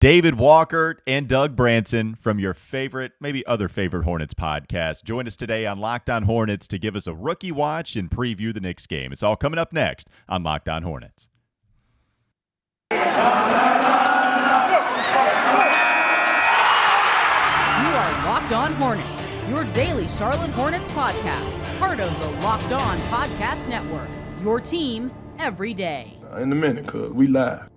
David Walker and Doug Branson from your favorite, maybe other favorite Hornets podcast joined us today on Locked On Hornets to give us a rookie watch and preview the Knicks game. It's all coming up next on Locked On Hornets. You are Locked On Hornets, your daily Charlotte Hornets podcast, part of the Locked On Podcast Network, your team every day. In a minute, cuz we live.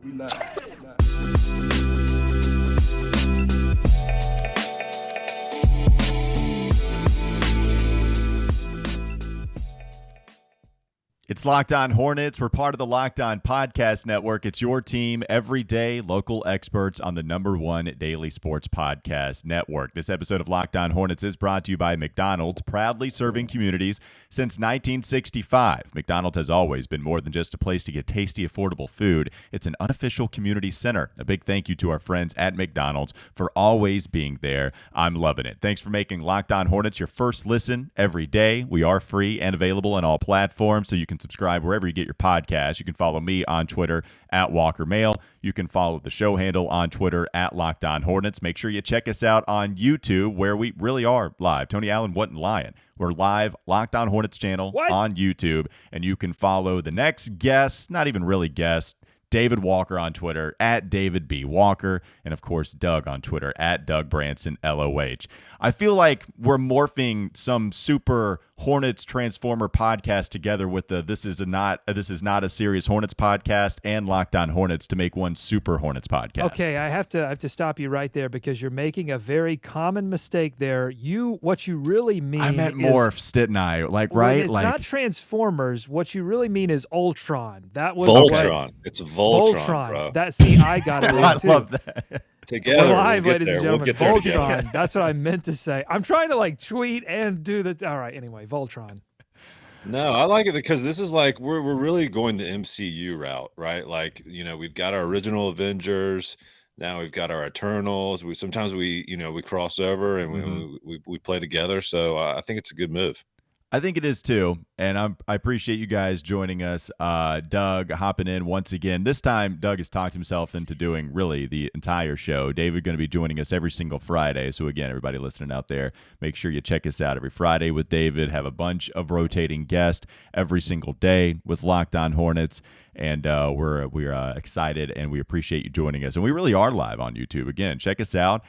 It's Locked On Hornets. We're part of the Locked On Podcast Network. It's your team every day, local experts on the #1 daily sports podcast network. This episode of Locked On Hornets is brought to you by McDonald's, proudly serving communities since 1965. McDonald's has always been more than just a place to get tasty, affordable food. It's an unofficial community center. A big thank you to our friends at McDonald's for always being there. I'm loving it. Thanks for making Locked On Hornets your first listen every day. We are free and available on all platforms, so you can subscribe wherever you get your podcasts. You can follow me on Twitter at Walker Mail. You can follow the show handle on Twitter at Locked On Hornets. Make sure you check us out on YouTube, where we really are live. Tony Allen wasn't lying. We're live, Locked On Hornets channel on YouTube, and you can follow the next guest, not even really guest, David Walker on Twitter at David B. Walker, and of course Doug on Twitter at Doug Branson LOH. I feel like we're morphing some super Hornets Transformer podcast together with the this is not a serious Hornets podcast and Locked On Hornets to make one super Hornets podcast. Okay, I have to stop you right there because you're making a very common mistake there. What you really mean I meant morphs, didn't I? Right? It's not Transformers. What you really mean is Ultron. That was Voltron. It's Voltron, bro. I got it I too. love that. Together, we're live, ladies and gentlemen. We'll Voltron. That's what I meant to say. I'm trying to tweet and do the. All right. Anyway, Voltron. No, I like it because this is we're really going the MCU route, right? We've got our original Avengers. Now we've got our Eternals. Sometimes we cross over and we play together. So I think it's a good move. I think it is too, and I appreciate you guys joining us. Doug hopping in once again. This time, Doug has talked himself into doing really the entire show. David going to be joining us every single Friday. So again, everybody listening out there, make sure you check us out every Friday with David. Have a bunch of rotating guests every single day with Locked On Hornets. And we're excited, and we appreciate you joining us. And we really are live on YouTube. Again, check us out.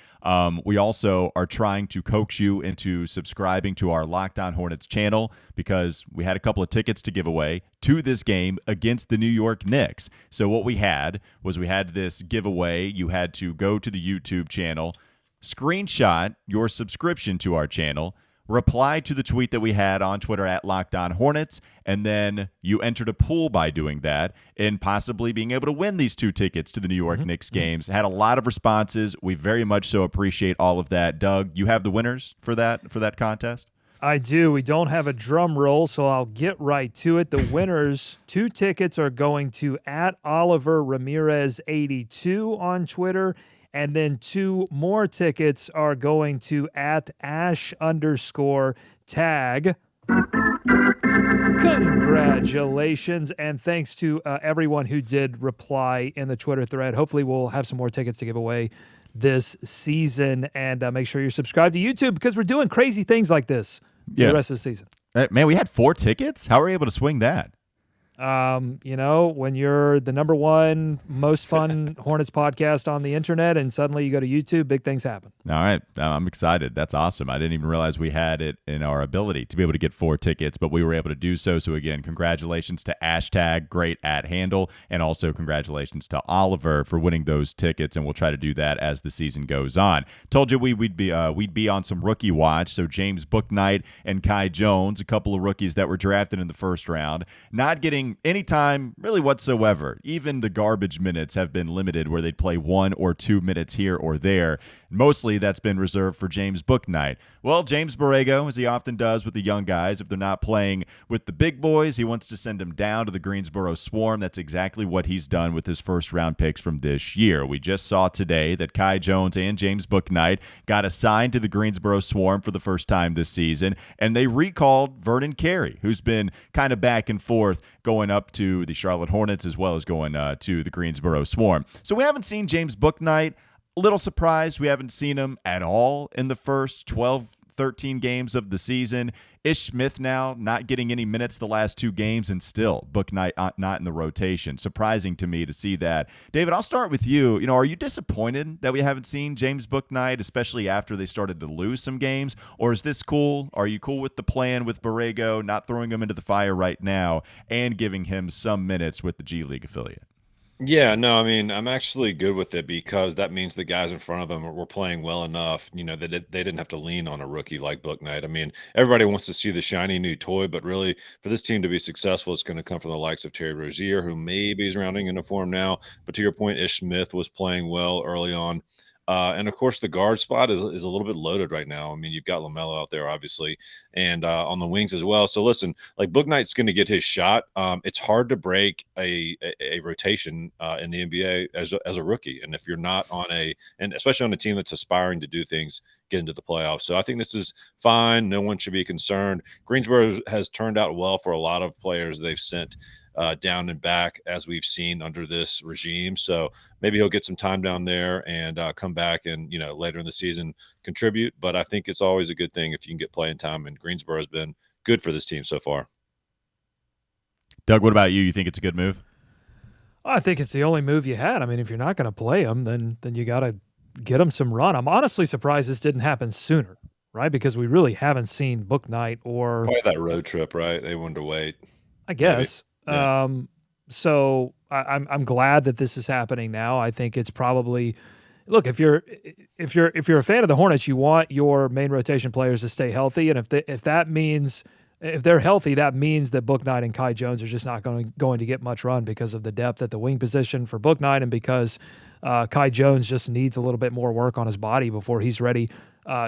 We also are trying to coax you into subscribing to our Locked On Hornets channel because we had a couple of tickets to give away to this game against the New York Knicks. So what we had this giveaway. You had to go to the YouTube channel, screenshot your subscription to our channel, reply to the tweet that we had on Twitter at Locked On Hornets, and then you entered a pool by doing that and possibly being able to win these 2 tickets to the New York Knicks games. Had a lot of responses. We very much so appreciate all of that. Doug, you have the winners for that contest? I do. We don't have a drum roll, so I'll get right to it. The winners, 2 tickets are going to at Oliver Ramirez 82 on Twitter. And then 2 more tickets are going to at Ash_tag. Congratulations. And thanks to everyone who did reply in the Twitter thread. Hopefully we'll have some more tickets to give away this season. And make sure you're subscribed to YouTube because we're doing crazy things like this for the rest of the season. Man, we had 4 tickets? How were we able to swing that? When you're the #1 most fun Hornets podcast on the internet and suddenly you go to YouTube, big things happen. All right. I'm excited. That's awesome. I didn't even realize we had it in our ability to be able to get 4 tickets, but we were able to do so. So again, congratulations to #, great at handle, and also congratulations to Oliver for winning those tickets. And we'll try to do that as the season goes on. Told you we'd be on some rookie watch. So James Bouknight and Kai Jones, a couple of rookies that were drafted in the first round, not getting any time really whatsoever. Even the garbage minutes have been limited where they'd play 1 or 2 minutes here or there. Mostly that's been reserved for James Bouknight. Well, James Borrego, as he often does with the young guys, if they're not playing with the big boys, he wants to send them down to the Greensboro Swarm. That's exactly what he's done with his first-round picks from this year. We just saw today that Kai Jones and James Bouknight got assigned to the Greensboro Swarm for the first time this season, and they recalled Vernon Carey, who's been kind of back and forth going up to the Charlotte Hornets as well as going to the Greensboro Swarm. So we haven't seen James Bouknight. A little surprised we haven't seen him at all in the first 12, 13 games of the season. Ish Smith now not getting any minutes the last 2 games, and still Bouknight not in the rotation. Surprising to me to see that. David, I'll start with you. Are you disappointed that we haven't seen James Bouknight, especially after they started to lose some games? Or is this cool? Are you cool with the plan with Borrego, not throwing him into the fire right now and giving him some minutes with the G League affiliate? Yeah, no, I mean, I'm actually good with it because that means the guys in front of them were playing well enough, that they didn't have to lean on a rookie like Bouknight. I mean, everybody wants to see the shiny new toy, but really, for this team to be successful, it's going to come from the likes of Terry Rozier, who maybe is rounding into form now. But to your point, Ish Smith was playing well early on. And of course, the guard spot is a little bit loaded right now. I mean, you've got LaMelo out there, obviously, and on the wings as well. So listen, like Bouknight's going to get his shot. It's hard to break a rotation in the NBA as a rookie, and if you're not and especially on a team that's aspiring to do things, get into the playoffs. So I think this is fine. No one should be concerned. Greensboro has turned out well for a lot of players they've sent down and back, as we've seen under this regime. So maybe he'll get some time down there and come back and, later in the season contribute. But I think it's always a good thing if you can get playing time, and Greensboro has been good for this team so far. Doug, what about you? You think it's a good move? I think it's the only move you had. I mean, if you're not going to play him, then you got to get him some run. I'm honestly surprised this didn't happen sooner, right? Because we really haven't seen Bouknight or probably that road trip, right? They wanted to wait, I guess. Yeah. So I'm glad that this is happening now. I think it's probably, look, if you're a fan of the Hornets, you want your main rotation players to stay healthy, and if they're healthy, that means that Bouknight and Kai Jones are just not going to get much run because of the depth at the wing position for Bouknight, and because Kai Jones just needs a little bit more work on his body before he's ready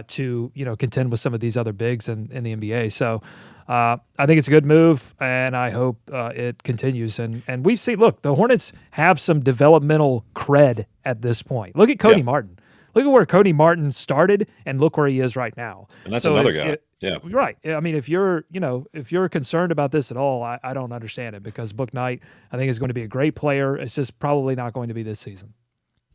to contend with some of these other bigs in the NBA. So I think it's a good move, and I hope it continues. And we've seen, look, the Hornets have some developmental cred at this point. Look at Cody Martin. Look at where Cody Martin started, and look where he is right now. And that's another guy. Yeah. Right. I mean, if you're concerned about this at all, I don't understand it, because Bouknight, I think, is going to be a great player. It's just probably not going to be this season.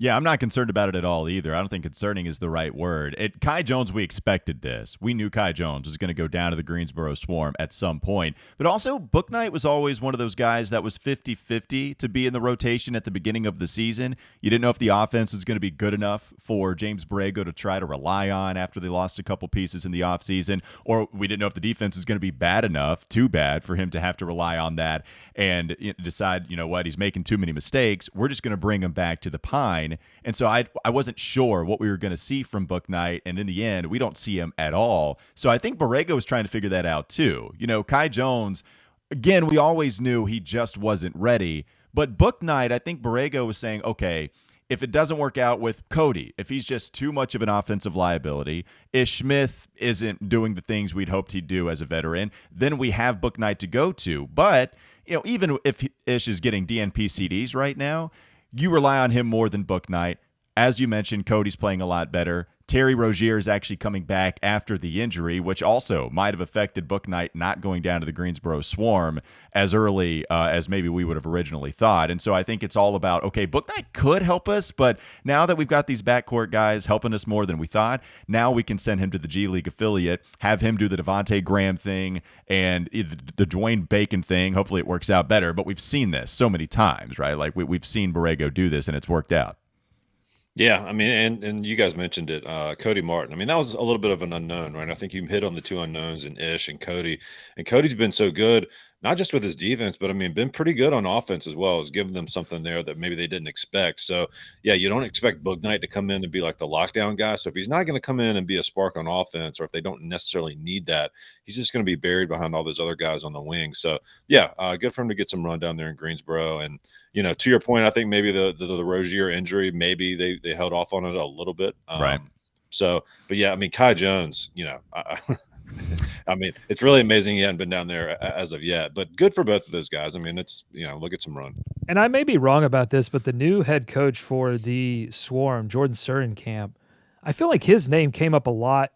Yeah, I'm not concerned about it at all either. I don't think concerning is the right word. Kai Jones, we expected this. We knew Kai Jones was going to go down to the Greensboro Swarm at some point. But also, Bouknight was always one of those guys that was 50-50 to be in the rotation at the beginning of the season. You didn't know if the offense was going to be good enough for James Borrego to try to rely on after they lost a couple pieces in the offseason, or we didn't know if the defense was going to be bad enough, too bad, for him to have to rely on that and decide, he's making too many mistakes. We're just going to bring him back to the Pine. And so I wasn't sure what we were going to see from Bouknight, and in the end, we don't see him at all. So I think Borrego was trying to figure that out too. Kai Jones, again, we always knew he just wasn't ready. But Bouknight, I think Borrego was saying, okay, if it doesn't work out with Cody, if he's just too much of an offensive liability, Ish Smith isn't doing the things we'd hoped he'd do as a veteran, then we have Bouknight to go to. But even if Ish is getting DNP CDs right now, you rely on him more than Bouknight. As you mentioned, Cody's playing a lot better. Terry Rozier is actually coming back after the injury, which also might have affected Bouknight not going down to the Greensboro Swarm as early as maybe we would have originally thought. And so I think it's all about, okay, Bouknight could help us, but now that we've got these backcourt guys helping us more than we thought, now we can send him to the G League affiliate, have him do the Devontae Graham thing and the Dwayne Bacon thing. Hopefully it works out better, but we've seen this so many times, right? Like we've seen Borrego do this, and it's worked out. Yeah, I mean, and you guys mentioned it, Cody Martin. I mean, that was a little bit of an unknown, right? I think you hit on the two unknowns in Ish and Cody. And Cody's been so good, not just with his defense, but I mean, been pretty good on offense as well, as giving them something there that maybe they didn't expect. So, yeah, you don't expect Bouknight to come in and be like the lockdown guy. So if he's not going to come in and be a spark on offense, or if they don't necessarily need that, he's just going to be buried behind all those other guys on the wing. So, yeah, good for him to get some run down there in Greensboro. And, to your point, I think maybe the Rozier injury, maybe they held off on it a little bit. Right. So, but yeah, I mean, Kai Jones, I mean, it's really amazing he hadn't been down there as of yet, but good for both of those guys. I mean, it's, look at some run. And I may be wrong about this, but the new head coach for the Swarm, Jordan Surinkamp, I feel like his name came up a lot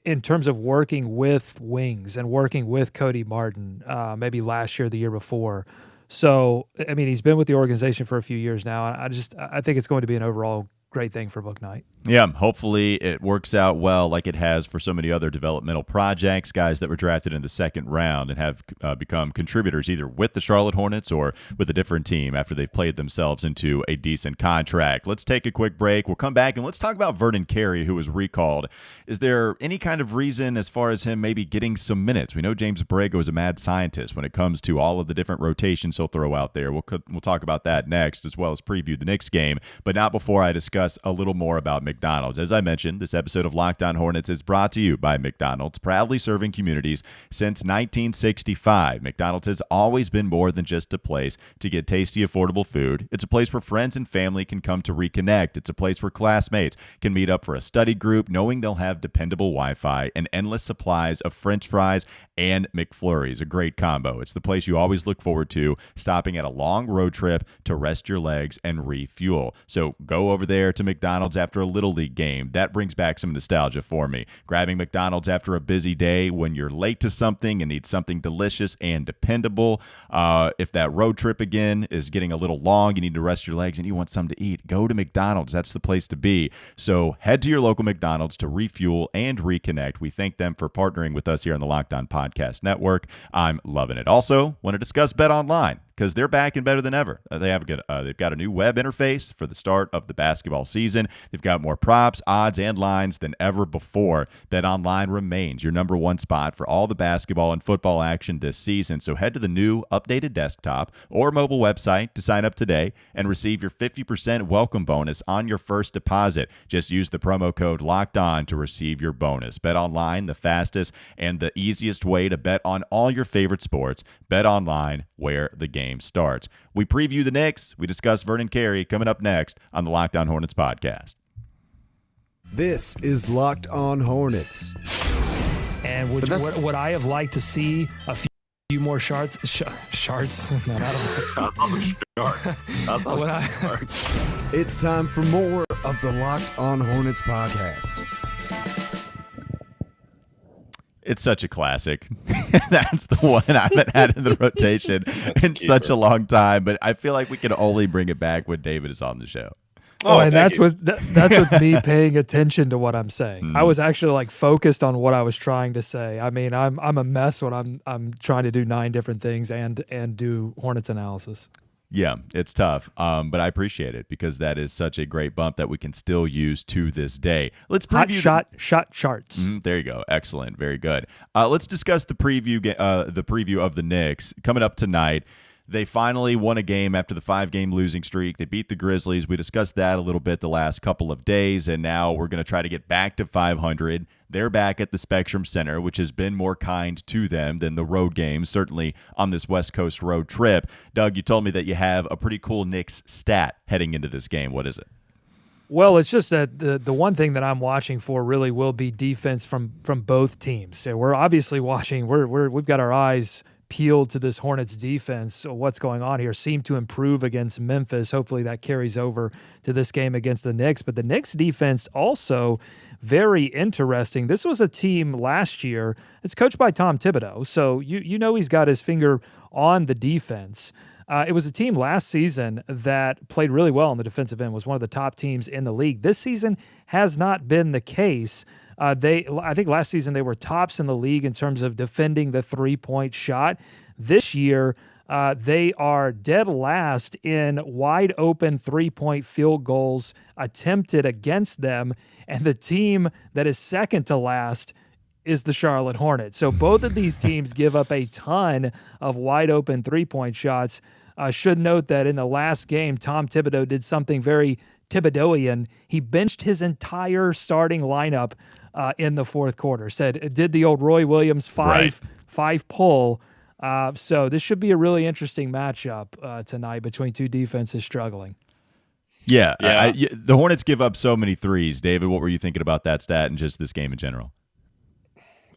in terms of working with wings and working with Cody Martin, maybe last year, the year before. So, I mean, he's been with the organization for a few years now. I think it's going to be an overall great thing for Bouknight. Yeah, hopefully it works out well like it has for so many other developmental projects, guys that were drafted in the second round and have become contributors either with the Charlotte Hornets or with a different team after they've played themselves into a decent contract. Let's take a quick break. We'll come back and let's talk about Vernon Carey, who was recalled. Is there any kind of reason as far as him maybe getting some minutes? We know James Borrego is a mad scientist when it comes to all of the different rotations he'll throw out there. We'll talk about that next, as well as preview the Knicks game, but not before I discuss a little more about McDonald's. As I mentioned, this episode of Locked On Hornets is brought to you by McDonald's, proudly serving communities since 1965. McDonald's has always been more than just a place to get tasty, affordable food. It's a place where friends and family can come to reconnect. It's a place where classmates can meet up for a study group, knowing they'll have dependable Wi-Fi and endless supplies of French fries and McFlurries, a great combo. It's the place you always look forward to, stopping at a long road trip to rest your legs and refuel. So go over there to McDonald's after a Little League game. That brings back some nostalgia for me. Grabbing McDonald's after a busy day when you're late to something and need something delicious and dependable. If that road trip again is getting a little long, you need to rest your legs and you want something to eat, go to McDonald's. That's the place to be. So head to your local McDonald's to refuel and reconnect. We thank them for partnering with us here on the Locked On Podcast Network. I'm loving it. Also, want to discuss Bet Online, because they're back and better than ever. They've got a new web interface for the start of the basketball season. They've got more props, odds, and lines than ever before. BetOnline remains your number one spot for all the basketball and football action this season. So head to the new updated desktop or mobile website to sign up today and receive your 50% welcome bonus on your first deposit. Just use the promo code LOCKEDON to receive your bonus. BetOnline, the fastest and the easiest way to bet on all your favorite sports. BetOnline, where the game starts. We preview the Knicks. We discuss Vernon Carey coming up next on the Locked On Hornets podcast. This is Locked On Hornets. And would I have liked to see a few more shards? Shards? No, not That's awesome shards. That's awesome shards. It's time for more of the Locked On Hornets podcast. It's such a classic. That's the one I haven't had in the rotation in such a long time, but I feel like we can only bring it back when David is on the show. Oh, and that's with me paying attention to what I'm saying. I was actually like focused on what I was trying to say. I mean, I'm a mess when I'm trying to do 9 different things and do Hornets analysis. Yeah, it's tough, but I appreciate it because that is such a great bump that we can still use to this day. Let's preview shot charts. There you go. Excellent. Very good. Let's discuss the preview of the Knicks coming up tonight. They finally won a game after the 5-game losing streak. They beat the Grizzlies. We discussed that a little bit the last couple of days, and now we're going to try to get back to 500. They're back at the Spectrum Center, which has been more kind to them than the road games, certainly on this West Coast road trip. Doug, you told me that you have a pretty cool Knicks stat heading into this game. What is it? Well, it's just that the one thing that I'm watching for really will be defense from both teams. So we're obviously watching. We've got our eyes peeled to this Hornets defense. So what's going on here? Seemed to improve against Memphis. Hopefully that carries over to this game against the Knicks. But the Knicks defense also very interesting. This was a team last year. It's coached by Tom Thibodeau. So you know he's got his finger on the defense. It was a team last season that played really well on the defensive end, was one of the top teams in the league. This season has not been the case. I think last season they were tops in the league in terms of defending the three-point shot. This year, they are dead last in wide-open three-point field goals attempted against them, and the team that is second to last is the Charlotte Hornets. So both of these teams give up a ton of wide-open three-point shots. Should note that in the last game, Tom Thibodeau did something very Thibodeauian. He benched his entire starting lineup in the fourth quarter. Did the old Roy Williams five pull. So this should be a really interesting matchup tonight between two defenses struggling. Yeah. The Hornets give up so many threes. David, what were you thinking about that stat and just this game in general?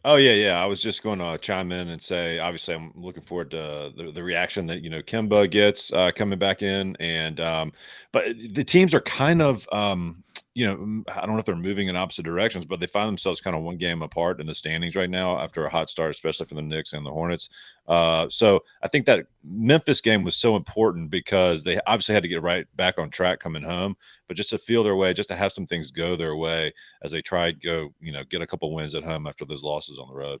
Oh, yeah. I was just going to chime in and say, obviously, I'm looking forward to the reaction that, Kemba gets coming back in. And but the teams are kind of I don't know if they're moving in opposite directions, but they find themselves kind of one game apart in the standings right now after a hot start, especially for the Knicks and the Hornets. So I think that Memphis game was so important because they obviously had to get right back on track coming home, but just to feel their way, just to have some things go their way as they try to go, get a couple wins at home after those losses on the road.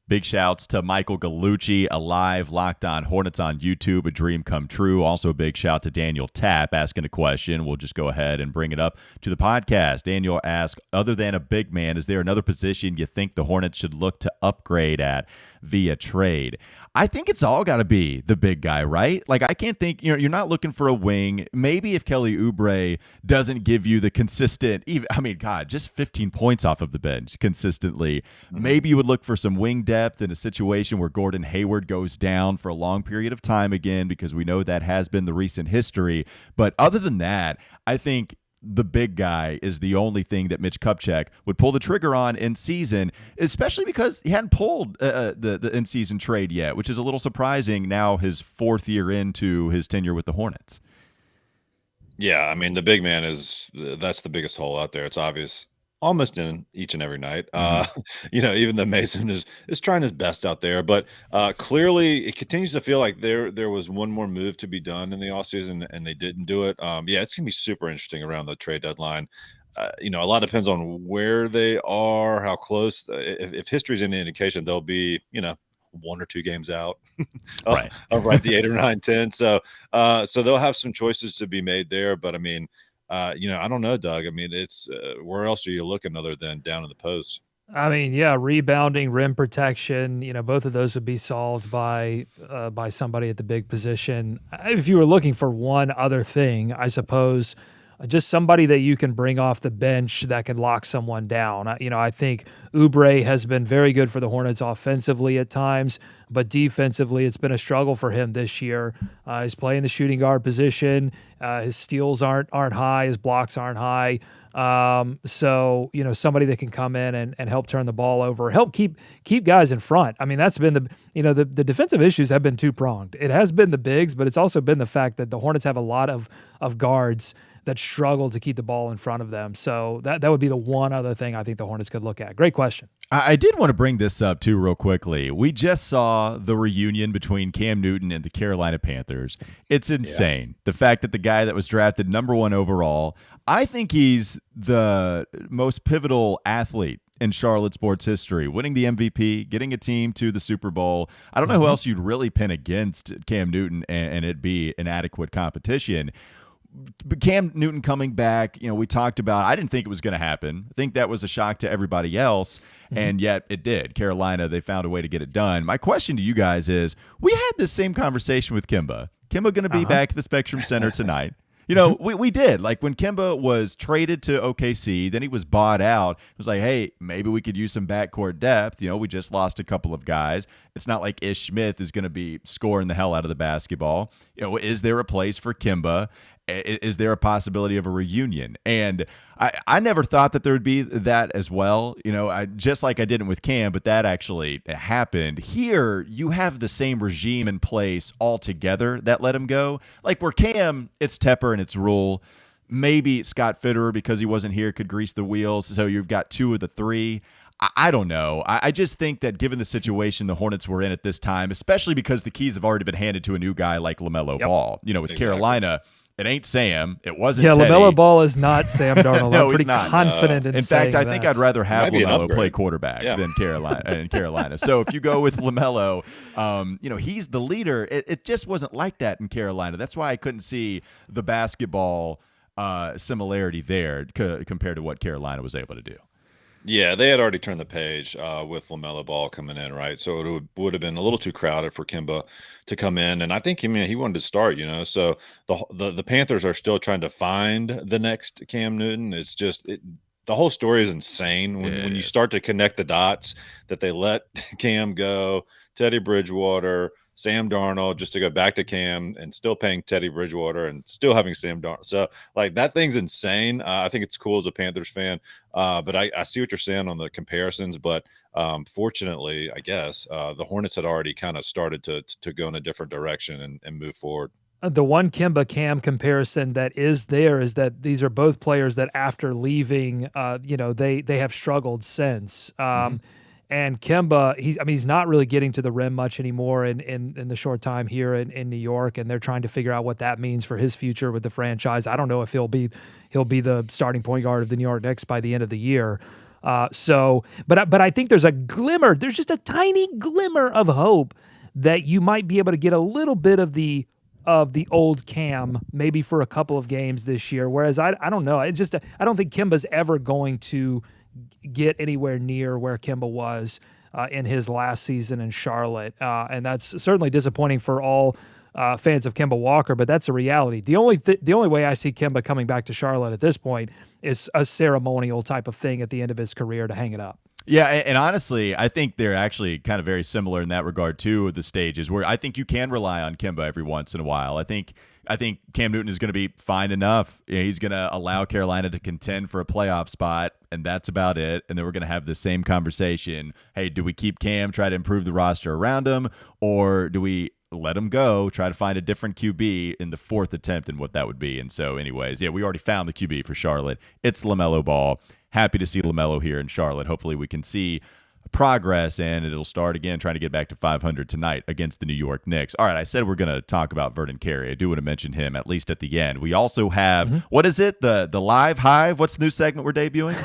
Big shouts to Michael Gallucci, Alive, Locked On Hornets on YouTube, a dream come true. Also, a big shout to Daniel Tapp asking a question. We'll just go ahead and bring it up to the podcast. Daniel asks, other than a big man, is there another position you think the Hornets should look to upgrade at via trade? I think it's all got to be the big guy, right? Like, I can't think, you're not looking for a wing. Maybe if Kelly Oubre doesn't give you the consistent, just 15 points off of the bench consistently, maybe you would look for some wing depth in a situation where Gordon Hayward goes down for a long period of time again, because we know that has been the recent history. But other than that, I think the big guy is the only thing that Mitch Kupchak would pull the trigger on in season, especially because he hadn't pulled the in-season trade yet, which is a little surprising now his fourth year into his tenure with the Hornets. Yeah, I mean, the big man that's the biggest hole out there. It's obvious almost in each and every night. Even though Mason is trying his best out there, but clearly it continues to feel like there was one more move to be done in the offseason and they didn't do it. It's gonna be super interesting around the trade deadline. A lot depends on where they are, how close. If history's any indication, they'll be, 1 or 2 games out Right. of right the 8 or 9, 10. So they'll have some choices to be made there. But I mean, I don't know, Doug. I mean, it's where else are you looking other than down in the post? I mean, yeah, rebounding, rim protection, both of those would be solved by somebody at the big position. If you were looking for one other thing, I suppose just somebody that you can bring off the bench that can lock someone down. I think Oubre has been very good for the Hornets offensively at times, but defensively it's been a struggle for him this year. He's playing the shooting guard position. His steals aren't high. His blocks aren't high. So somebody that can come in and help turn the ball over, help keep guys in front. I mean, that's been the defensive issues have been two-pronged. It has been the bigs, but it's also been the fact that the Hornets have a lot of guards that struggle to keep the ball in front of them. So that would be the one other thing I think the Hornets could look at. Great question. I did want to bring this up, too, real quickly. We just saw the reunion between Cam Newton and the Carolina Panthers. It's insane. Yeah. The fact that the guy that was drafted #1 overall, I think he's the most pivotal athlete in Charlotte sports history, winning the MVP, getting a team to the Super Bowl. I don't know who else you'd really pin against Cam Newton and it be an adequate competition. But Cam Newton coming back, we talked about, I didn't think it was going to happen. I think that was a shock to everybody else, and yet it did. Carolina, they found a way to get it done. My question to you guys is, we had this same conversation with Kemba. Kemba going to be back at the Spectrum Center tonight. We did. Like, when Kemba was traded to OKC, then he was bought out. It was like, hey, maybe we could use some backcourt depth. We just lost a couple of guys. It's not like Ish Smith is going to be scoring the hell out of the basketball. Is there a place for Kemba? Is there a possibility of a reunion? And I never thought that there would be that as well. Just like I didn't with Cam, but that actually happened. Here, you have the same regime in place altogether that let him go. Like, where Cam, it's Tepper and it's Rule. Maybe Scott Fitterer, because he wasn't here, could grease the wheels. So you've got 2 of the 3. I don't know. I just think that given the situation the Hornets were in at this time, especially because the keys have already been handed to a new guy like LaMelo Ball, with Carolina, it ain't Sam. It wasn't Teddy. LaMelo Ball is not Sam Darnold. No, I'm pretty not. confident in saying fact, I think that. I'd rather have LaMelo play quarterback Yeah. than Carolina. So if you go with LaMelo, he's the leader. It just wasn't like that in Carolina. That's why I couldn't see the basketball similarity there compared to what Carolina was able to do. Yeah, they had already turned the page with LaMelo Ball coming in, right? So it would have been a little too crowded for Kemba to come in, and I think he wanted to start. So the Panthers are still trying to find the next Cam Newton. It's just the whole story is insane when you start to connect the dots that they let Cam go, Teddy Bridgewater, Sam Darnold, just to go back to Cam and still paying Teddy Bridgewater and still having Sam Darnold. So, like, that thing's insane. I think it's cool as a Panthers fan. But I see what you're saying on the comparisons. But fortunately, I guess, the Hornets had already kind of started to go in a different direction and move forward. The one Kemba Cam comparison that is there is that these are both players that after leaving, they have struggled since. And Kemba, he's not really getting to the rim much anymore in the short time here in New York, and they're trying to figure out what that means for his future with the franchise. I don't know if he'll be the starting point guard of the New York Knicks by the end of the year. But I think there's just a tiny glimmer of hope that you might be able to get a little bit of the old Cam maybe for a couple of games this year. Whereas I don't know. I don't think Kemba's ever going to get anywhere near where Kemba was in his last season in Charlotte. And that's certainly disappointing for all fans of Kemba Walker, but that's a reality. The only way I see Kemba coming back to Charlotte at this point is a ceremonial type of thing at the end of his career to hang it up. Yeah, and honestly, I think they're actually kind of very similar in that regard too. The stages where I think you can rely on Kemba every once in a while. I think Cam Newton is going to be fine enough. He's going to allow Carolina to contend for a playoff spot, and that's about it. And then we're going to have the same conversation. Hey, do we keep Cam, try to improve the roster around him, or do we let him go, try to find a different QB in the fourth attempt and what that would be? And so anyways, yeah, we already found the QB for Charlotte. It's LaMelo Ball. Happy to see LaMelo here in Charlotte. Hopefully we can see progress, and it'll start again trying to get back to 500 tonight against the New York Knicks. All right, I said we're going to talk about Vernon Carey. I do want to mention him at least at the end. We also have, what is it? The Live Hive? What's the new segment we're debuting?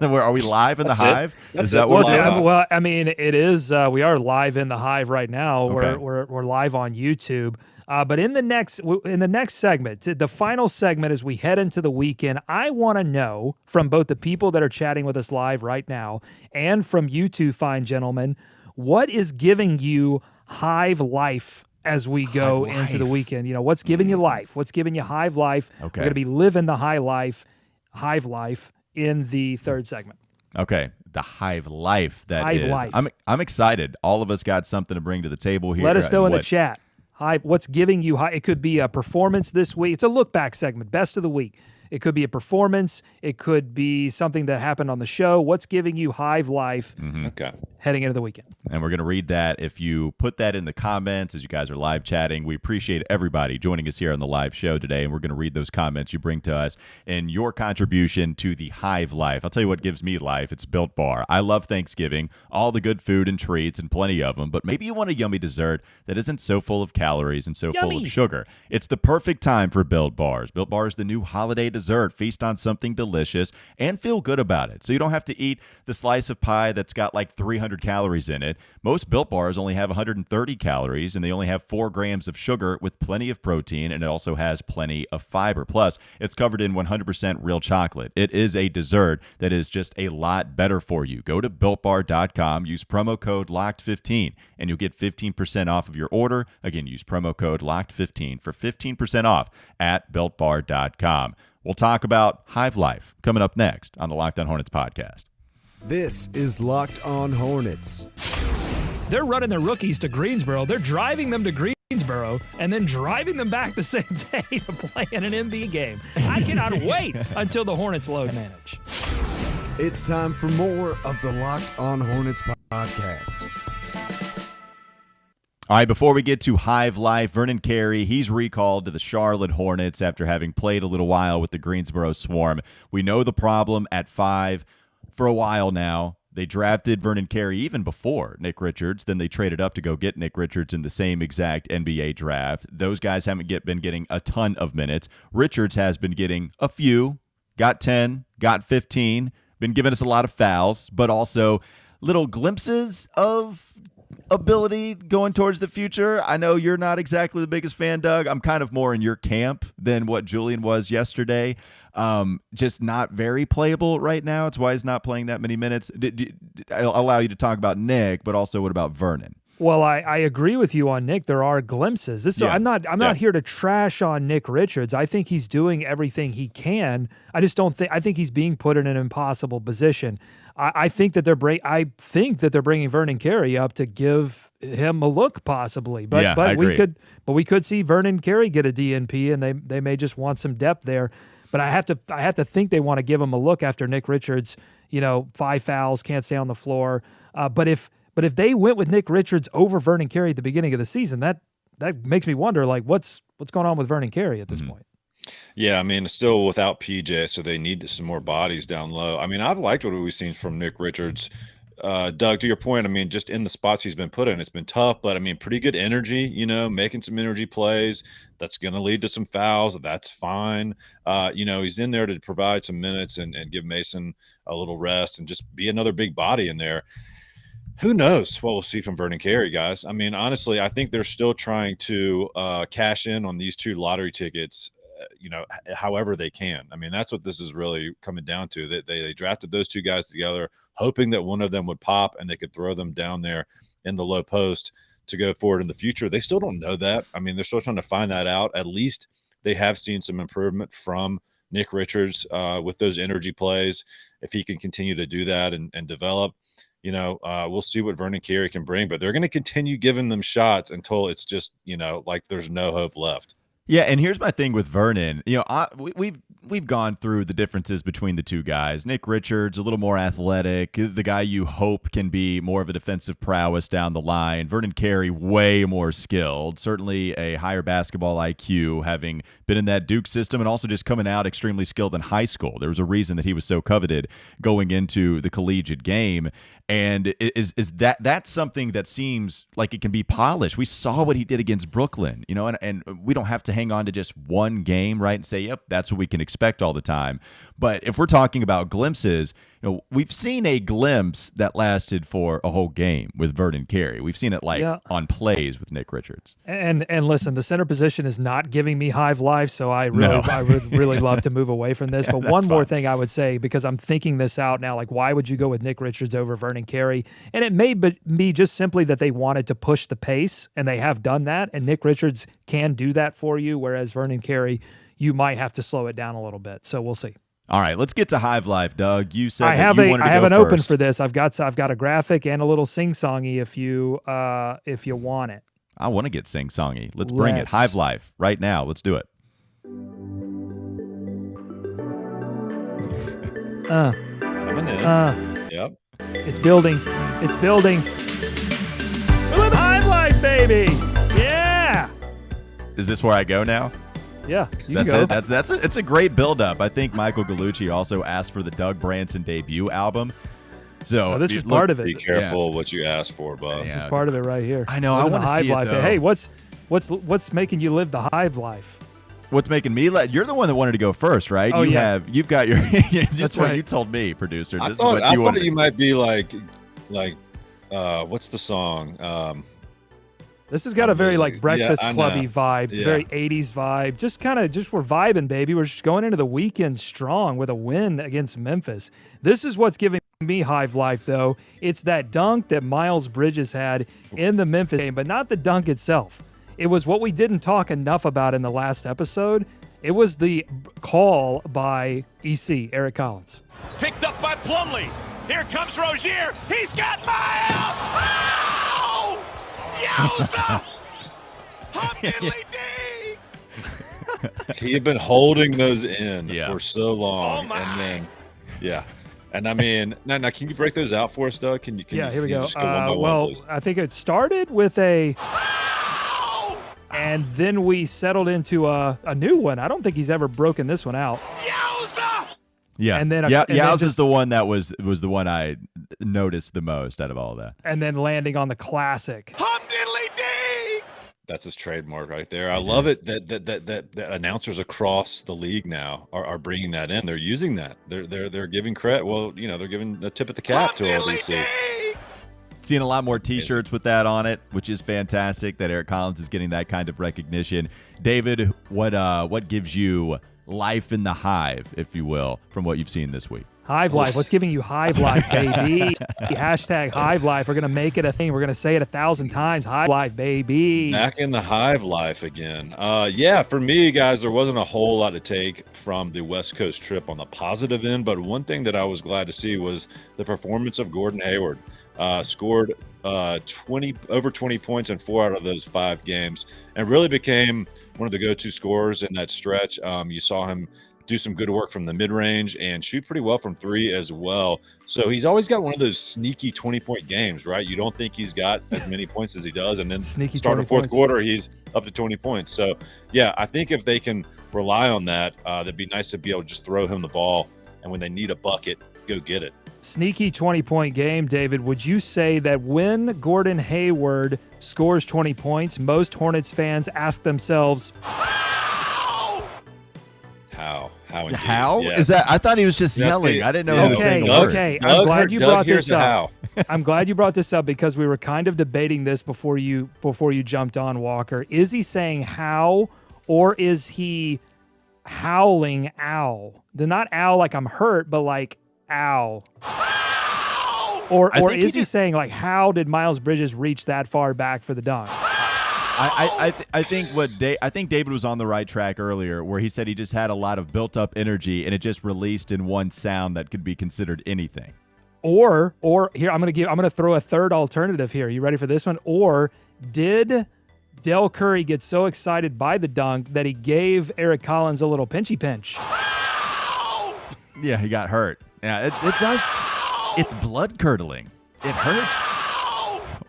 Are we live in the Hive? Is that what we're on? Well, I mean, it is. We are live in the Hive right now. Okay. We're live on YouTube. But in the next segment, the final segment as we head into the weekend, I want to know from both the people that are chatting with us live right now and from you two fine gentlemen, what is giving you Hive Life as we go into the weekend? You know, what's giving you life? What's giving you Hive Life? Okay. We're going to be living the Hive Life in the third segment. Okay, the Hive Life. Hive Life. I'm excited. All of us got something to bring to the table here. Let us know in the chat. Hive, what's giving you high? It could be a performance this week. It's a look back segment, best of the week. It could be a performance. It could be something that happened on the show. What's giving you Hive Life heading into the weekend? And we're going to read that. If you put that in the comments as you guys are live chatting, we appreciate everybody joining us here on the live show today. And we're going to read those comments you bring to us and your contribution to the Hive Life. I'll tell you what gives me life. It's Built Bar. I love Thanksgiving, all the good food and treats and plenty of them. But maybe you want a yummy dessert that isn't so full of calories and so full of sugar. It's the perfect time for Built Bars. Built Bar is the new holiday dessert. Feast on something delicious and feel good about it. So you don't have to eat the slice of pie that's got like 300 calories in it. Most Built Bars only have 130 calories, and they only have 4 grams of sugar with plenty of protein, and it also has plenty of fiber. Plus, it's covered in 100% real chocolate. It is a dessert that is just a lot better for you. Go to BuiltBar.com, use promo code LOCKED15, and you'll get 15% off of your order. Again, use promo code LOCKED15 for 15% off at BuiltBar.com. We'll talk about Hive Life coming up next on the Locked On Hornets podcast. This is Locked On Hornets. They're running their rookies to Greensboro. They're driving them to Greensboro and then driving them back the same day to play in an NBA game. I cannot wait until the Hornets load manage. It's time for more of the Locked On Hornets podcast. All right, before we get to Hive Life, Vernon Carey, he's recalled to the Charlotte Hornets after having played a little while with the Greensboro Swarm. We know the problem at 5 for a while now. They drafted Vernon Carey even before Nick Richards. Then they traded up to go get Nick Richards in the same exact NBA draft. Those guys haven't been getting a ton of minutes. Richards has been getting a few, got 10, got 15, been giving us a lot of fouls, but also little glimpses of ability going towards the future. I know you're not exactly the biggest fan, Doug. I'm kind of more in your camp than what Julian was yesterday. Just not very playable right now. It's why he's not playing that many minutes. I'll allow you to talk about Nick, but also what about Vernon? Well, I agree with you on Nick. There are glimpses. I'm not here to trash on Nick Richards. I think he's doing everything he can. I think he's being put in an impossible position. I think that they're bringing Vernon Carey up to give him a look, possibly. But we could see Vernon Carey get a DNP, and they may just want some depth there. But I have to think they want to give him a look after Nick Richards. 5 fouls, can't stay on the floor. But if they went with Nick Richards over Vernon Carey at the beginning of the season, that that makes me wonder, like, what's going on with Vernon Carey at this point? Yeah, I mean, still without PJ, so they need some more bodies down low. I mean, I've liked what we've seen from Nick Richards. Doug, to your point, I mean, just in the spots he's been put in, it's been tough, but I mean, pretty good energy, making some energy plays. That's going to lead to some fouls. That's fine. He's in there to provide some minutes and give Mason a little rest and just be another big body in there. Who knows what we'll see from Vernon Carey, guys? I mean, honestly, I think they're still trying to cash in on these 2 lottery tickets, however they can. I mean, that's what this is really coming down to. They drafted those 2 guys together, hoping that one of them would pop and they could throw them down there in the low post to go forward in the future. They still don't know that. I mean, they're still trying to find that out. At least they have seen some improvement from Nick Richards with those energy plays. If he can continue to do that and develop, we'll see what Vernon Carey can bring, but they're going to continue giving them shots until it's just, like there's no hope left. Yeah, and here's my thing with Vernon. We've gone through the differences between the 2 guys. Nick Richards, a little more athletic, the guy you hope can be more of a defensive prowess down the line. Vernon Carey, way more skilled, certainly a higher basketball IQ, having been in that Duke system and also just coming out extremely skilled in high school. There was a reason that he was so coveted going into the collegiate game. And that's something that seems like it can be polished. We saw what he did against Brooklyn, and we don't have to hang on to just one game, right, and say, yep, that's what we can expect all the time. But if we're talking about glimpses, we've seen a glimpse that lasted for a whole game with Vernon Carey. We've seen it on plays with Nick Richards. And listen, the center position is not giving me Hive Life, so I would really love to move away from this. But one more thing I would say, because I'm thinking this out now, like, why would you go with Nick Richards over Vernon Carey? And it may be just simply that they wanted to push the pace, and they have done that, and Nick Richards can do that for you, whereas Vernon Carey, you might have to slow it down a little bit. So we'll see. All right, let's get to Hive Life, Doug. You said I have an first. open for this. I've got a graphic and a little sing-songy if you want it. I want to get sing-songy. Let's bring it. Hive Life right now. Let's do it. Coming in. Yep. It's building. It's building. We live Hive Life, baby. Yeah. Is this where I go now? Yeah, you that's can go. it. That's it. It's a great build-up. I think Michael Gallucci also asked for the Doug Branson debut album. So this is part of it. Be careful what you ask for, boss. This is part of it right here. I know. I want to see it, though. Hey, what's making you live the Hive Life? What's making me you're the one that wanted to go first, right? Oh, You've got your That's what right. you told me, producer. I thought you might be like what's the song? This has got a very like Breakfast Clubby vibe. It's a very 80s vibe. Just we're vibing, baby. We're just going into the weekend strong with a win against Memphis. This is what's giving me Hive Life, though. It's that dunk that Miles Bridges had in the Memphis game, but not the dunk itself. It was what we didn't talk enough about in the last episode. It was the call by EC, Eric Collins. Picked up by Plumlee. Here comes Rozier. He's got Miles. Oh! Yowza! Humdiddly dee! He had been holding those in Yeah. for so long. Oh, my. And then, yeah. And I mean, now can you break those out for us, Doug? Can you Here we go. just go one by one, please? I think it started with a... And then we settled into a new one. I don't think he's ever broken this one out. Yowza! Yeah. And then Yow's is the one that was the one I noticed the most out of all that. And then landing on the classic. Humdiddly dee! That's his trademark right there. I love it that announcers across the league now are bringing that in. They're using that. They're giving credit. Well, they're giving the tip of the cap to LDC. Seeing a lot more T-shirts with that on it, which is fantastic that Eric Collins is getting that kind of recognition. David, what gives you life in the hive, if you will, from what you've seen this week? Hive Life. What's giving you Hive Life, baby? Hashtag Hive Life. We're going to make it a thing. We're going to say it 1,000 times. Hive Life, baby. Back in the Hive Life again. Yeah, for me, guys, there wasn't a whole lot to take from the West Coast trip on the positive end, but one thing that I was glad to see was the performance of Gordon Hayward. Scored over 20 points in 4 out of those 5 games and really became one of the go-to scorers in that stretch. You saw him do some good work from the mid-range and shoot pretty well from three as well. So he's always got one of those sneaky 20-point games, right? You don't think he's got as many points as he does, and then start the fourth quarter, he's up to 20 points. So, yeah, I think if they can rely on that, that'd be nice to be able to just throw him the ball, and when they need a bucket, go get it. Sneaky 20-point game, David. Would you say that when Gordon Hayward scores 20 points, most Hornets fans ask themselves, How? Is that? I thought he was just yelling. I didn't know he was saying a word. Okay. I'm glad you brought this up. I'm glad you brought this up because we were kind of debating this before you jumped on, Walker. Is he saying how, or is he howling ow? Not ow like I'm hurt, but like ow. Or is he saying like how did Miles Bridges reach that far back for the dunk? I think David was on the right track earlier, where he said he just had a lot of built-up energy and it just released in one sound that could be considered anything. Or here I'm gonna throw a third alternative here. You ready for this one? Or did Del Curry get so excited by the dunk that he gave Eric Collins a little pinchy pinch? Yeah, he got hurt. Yeah, it does. It's blood curdling. It hurts.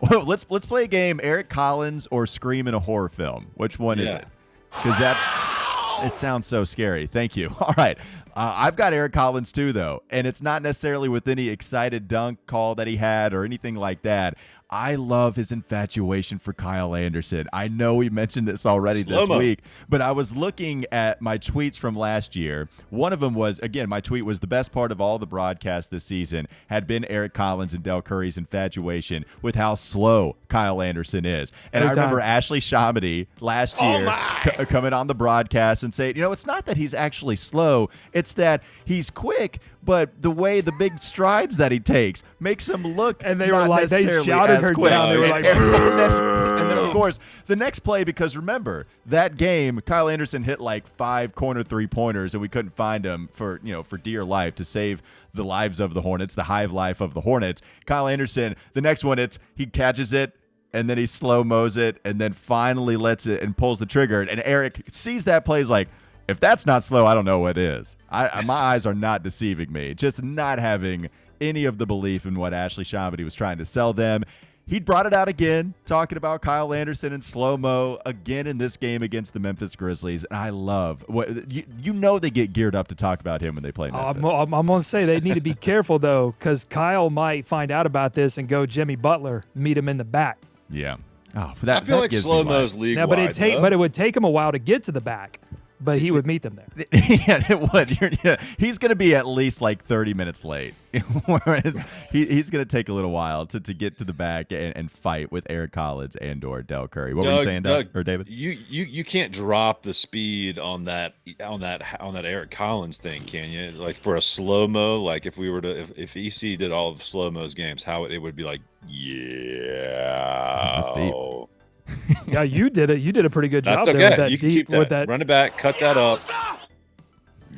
Well, let's play a game. Eric Collins or Scream in a horror film. Which one is it? Because it sounds so scary. Thank you. All right. I've got Eric Collins too, though, and it's not necessarily with any excited dunk call that he had or anything like that. I love his infatuation for Kyle Anderson. I know we mentioned this already this week, but I was looking at my tweets from last year. One of them was, again, my tweet was the best part of all the broadcast this season had been Eric Collins and Del Curry's infatuation with how slow Kyle Anderson is. And I remember Ashley Shamedy last year coming on the broadcast and saying, it's not that he's actually slow. It's that he's quick, but the the big strides that he takes makes him look and they were like, they shouted her quick. down. They were like, and then, of course, the next play, because remember, that game, Kyle Anderson hit like 5 corner 3-pointers, and we couldn't find him for dear life to save the lives of the Hornets, the Hive Life of the Hornets. Kyle Anderson, the next one, he catches it, and then he slow-mo's it, and then finally lets it and pulls the trigger. And Eric sees that play, is like, if that's not slow, I don't know what is. My eyes are not deceiving me. Just not having any of the belief in what Ashley Shamedy was trying to sell them. He brought it out again, talking about Kyle Anderson and slow-mo again in this game against the Memphis Grizzlies. And I love what they get geared up to talk about him when they play Memphis. I'm going to say they need to be careful, though, because Kyle might find out about this and go Jimmy Butler, meet him in the back. Yeah. I feel like slow-mo's league-wide. But it would take him a while to get to the back. But he would meet them there. Yeah, it would. He's going to be at least like 30 minutes late. He's going to take a little while to get to the back and fight with Eric Collins and or Del Curry. What were you saying, Doug or David? You can't drop the speed on that Eric Collins thing, can you? Like for a slow mo, like if EC did all of slow mo's games, how it would be like, yeah, that's deep. Yeah, you did it. You did a pretty good job. That's okay. There with that you can deep, keep that. With that. Run it back, cut that up.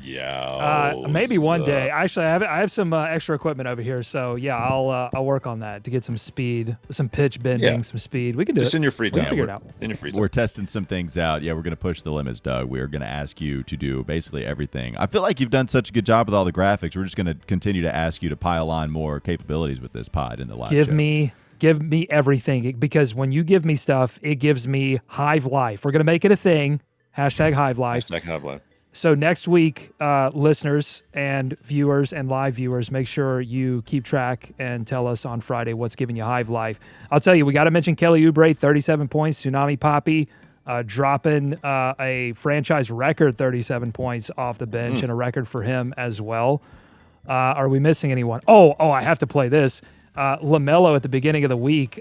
Yeah. Maybe one day. Actually, I have some extra equipment over here, so yeah, I'll work on that to get some speed, some pitch bending, some speed. We can do just it. in your free time. We'll figure it out. In your free time. We're testing some things out. Yeah, we're going to push the limits, Doug. We're going to ask you to do basically everything. I feel like you've done such a good job with all the graphics. We're just going to continue to ask you to pile on more capabilities with this pod in the live show. Give me everything, because when you give me stuff, it gives me Hive Life. We're going to make it a thing. Hashtag Hive Life. Hashtag Hive Life. So next week, listeners and viewers and live viewers, make sure you keep track and tell us on Friday what's giving you Hive Life. I'll tell you, we got to mention Kelly Oubre, 37 points. Tsunami Poppy dropping a franchise record 37 points off the bench and a record for him as well. Are we missing anyone? Oh, I have to play this. LaMelo at the beginning of the week,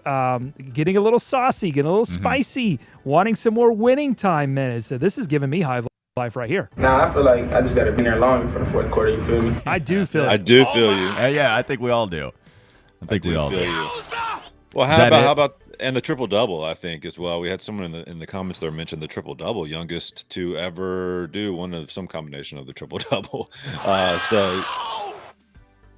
getting a little saucy, getting a little spicy, wanting some more winning time minutes. So this is giving me Hive Life right here. Nah, I feel like I just got to be there longer for the fourth quarter. You feel me? I do feel I do feel you. Yeah, I think we all do. I think we all do. Well, how about and the triple double? I think as well. We had someone in the comments there mentioned the triple double, youngest to ever do some combination of the triple double. So.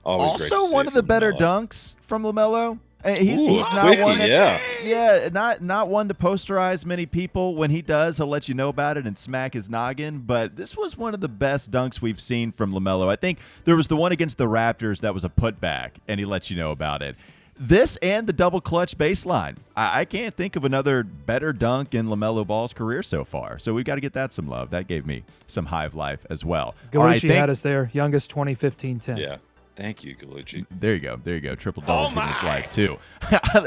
Also, one of the better dunks from LaMelo. He's not quickie, one. yeah. Not one to posterize many people. When he does, he'll let you know about it and smack his noggin. But this was one of the best dunks we've seen from LaMelo. I think there was the one against the Raptors that was a putback, and he let you know about it. This and the double clutch baseline. I can't think of another better dunk in LaMelo Ball's career so far. So we've got to get that some love. That gave me some Hive Life as well. Galucci had us there. Youngest 2015-10. Yeah. Thank you, Galucci. There you go. Triple-double in his life, too.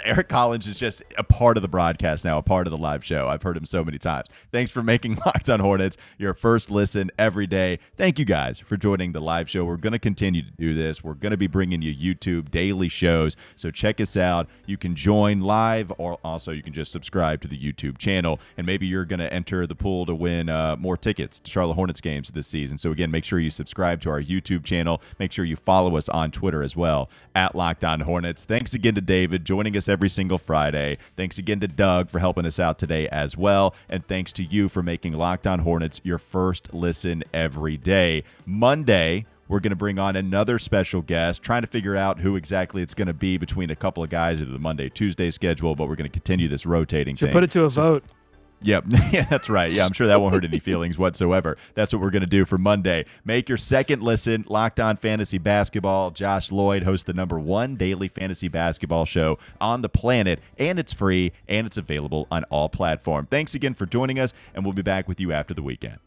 Eric Collins is just a part of the broadcast now, a part of the live show. I've heard him so many times. Thanks for making Locked on Hornets your first listen every day. Thank you guys for joining the live show. We're going to continue to do this. We're going to be bringing you YouTube daily shows, so check us out. You can join live, or also you can just subscribe to the YouTube channel, and maybe you're going to enter the pool to win more tickets to Charlotte Hornets games this season. So, again, make sure you subscribe to our YouTube channel. Make sure you follow us on Twitter as well, at Locked on Hornets. Thanks again to David joining us every single Friday. Thanks again to Doug for helping us out today as well. And thanks to you for making Locked on Hornets your first listen every day. Monday, we're going to bring on another special guest, trying to figure out who exactly it's going to be between a couple of guys of the Monday-Tuesday schedule, but we're going to continue this rotating thing. Should put it to a vote. Yep. Yeah, that's right. Yeah, I'm sure that won't hurt any feelings whatsoever. That's what we're going to do for Monday. Make your second listen, Locked on Fantasy Basketball. Josh Lloyd hosts the #1 daily fantasy basketball show on the planet, and it's free, and it's available on all platforms. Thanks again for joining us, and we'll be back with you after the weekend.